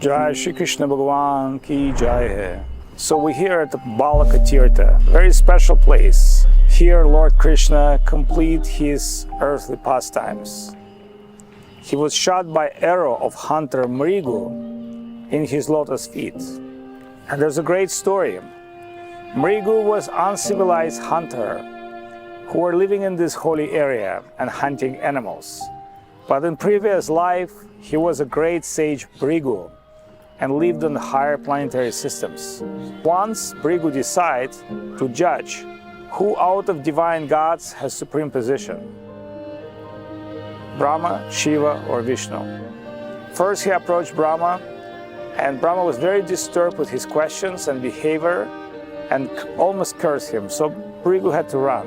Jai Shri Krishna Bhagavan ki Jai hai. So we're here at the Balaka Tirtha, very special place. Here Lord Krishna complete his earthly pastimes. He was shot by arrow of hunter Mhrigu in his lotus feet. And there's a great story. Mhrigu was uncivilized hunter who were living in this holy area and hunting animals. But in previous life, he was a great sage Bhrigu and lived on higher planetary systems. Once, Bhrigu decided to judge who out of divine gods has supreme position, Brahma, Shiva, or Vishnu. First, he approached Brahma, and Brahma was very disturbed with his questions and behavior and almost cursed him, so Bhrigu had to run.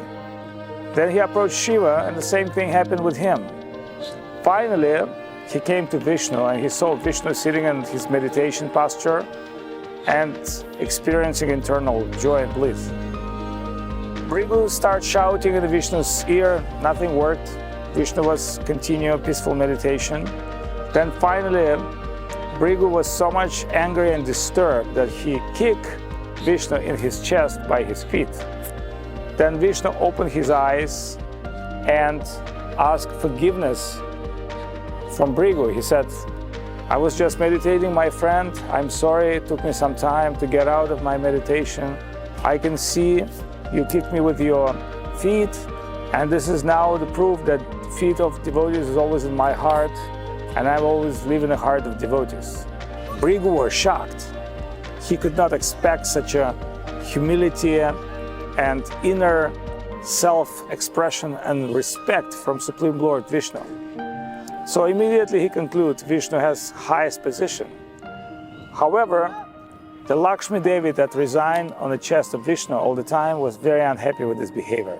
Then he approached Shiva, and the same thing happened with him. Finally, he came to Vishnu, and he saw Vishnu sitting in his meditation posture and experiencing internal joy and bliss. Bhrigu started shouting in Vishnu's ear, nothing worked. Vishnu was continuing peaceful meditation. Then finally, Bhrigu was so much angry and disturbed that he kicked Vishnu in his chest by his feet. Then Vishnu opened his eyes and asked forgiveness from Bhrigu. He said, I was just meditating, my friend. I'm sorry, it took me some time to get out of my meditation. I can see you kicked me with your feet, and this is now the proof that feet of devotees is always in my heart, and I always live in the heart of devotees. Bhrigu was shocked. He could not expect such a humility and inner self-expression and respect from Supreme Lord Vishnu. So immediately he concludes Vishnu has highest position. However, the Lakshmi Devi that resigned on the chest of Vishnu all the time was very unhappy with his behavior.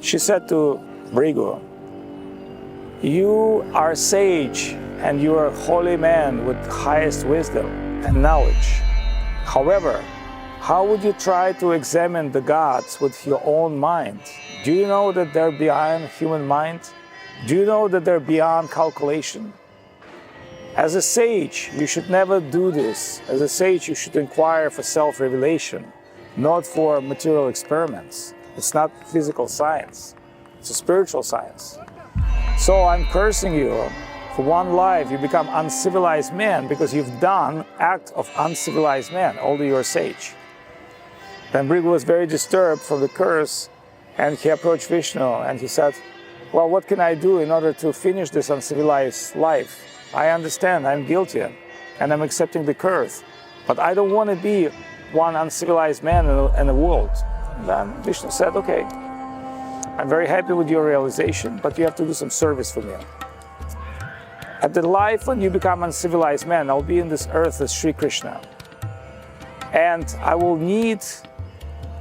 She said to Bhrigu, you are sage and you are a holy man with highest wisdom and knowledge. However, how would you try to examine the gods with your own mind? Do you know that they're beyond human mind? Do you know that they're beyond calculation? As a sage, you should never do this. As a sage, you should inquire for self-revelation, not for material experiments. It's not physical science. It's a spiritual science. So I'm cursing you. For one life, you become uncivilized man because you've done act of uncivilized man, although you're a sage. Then Bhrigu was very disturbed from the curse, and he approached Vishnu and he said, well, what can I do in order to finish this uncivilized life? I understand I'm guilty and I'm accepting the curse, but I don't want to be one uncivilized man in the world. And then Vishnu said, okay, I'm very happy with your realization, but you have to do some service for me. At the life when you become uncivilized man, I'll be in this earth as Sri Krishna. And I will need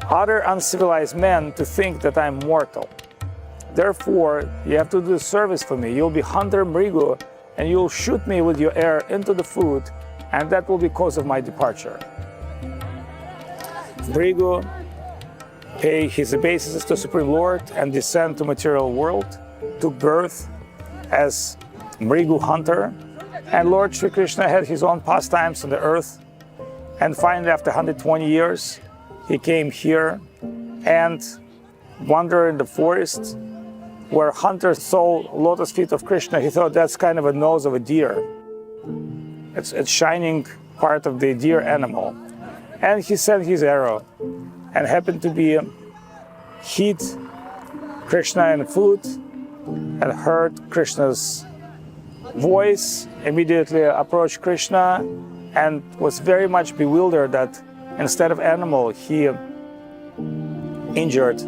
other uncivilized men to think that I'm mortal. Therefore, you have to do a service for me. You'll be hunter Mhrigu, and you'll shoot me with your arrow into the food, and that will be cause of my departure. Mhrigu pay his obeisances to Supreme Lord and descend to material world, took birth as Mhrigu hunter, and Lord Sri Krishna had his own pastimes on the earth. And finally, after 120 years, he came here and wandered in the forest, where hunter saw lotus feet of Krishna. He thought that's kind of a nose of a deer. It's a shining part of the deer animal. And he sent his arrow and happened to be hit Krishna in the foot and heard Krishna's voice, immediately approached Krishna and was very much bewildered that instead of animal, he injured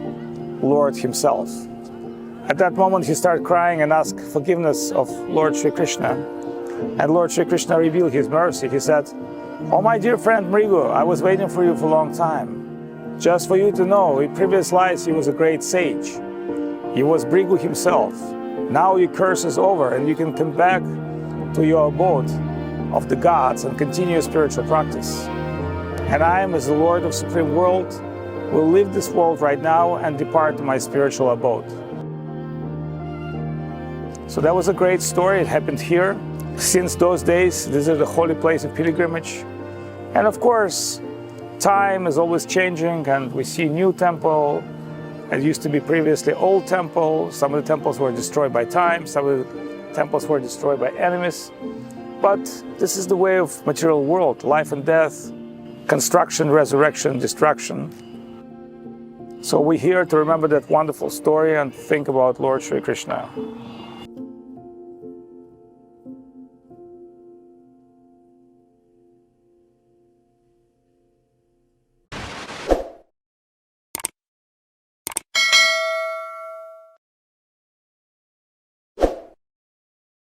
Lord himself. At that moment, he started crying and asked forgiveness of Lord Sri Krishna. And Lord Sri Krishna revealed his mercy. He said, oh, my dear friend Mhrigu, I was waiting for you for a long time. Just for you to know, in previous lives, he was a great sage. He was Bhrigu himself. Now your curse is over and you can come back to your abode of the gods and continue spiritual practice. And I am, as the Lord of Supreme World, will leave this world right now and depart to my spiritual abode. So that was a great story. It happened here. Since those days, this is the holy place of pilgrimage. And of course, time is always changing, and we see new temple. It used to be previously old temple. Some of the temples were destroyed by time, some of the temples were destroyed by enemies. But this is the way of material world, life and death, construction, resurrection, destruction. So we're here to remember that wonderful story and think about Lord Sri Krishna.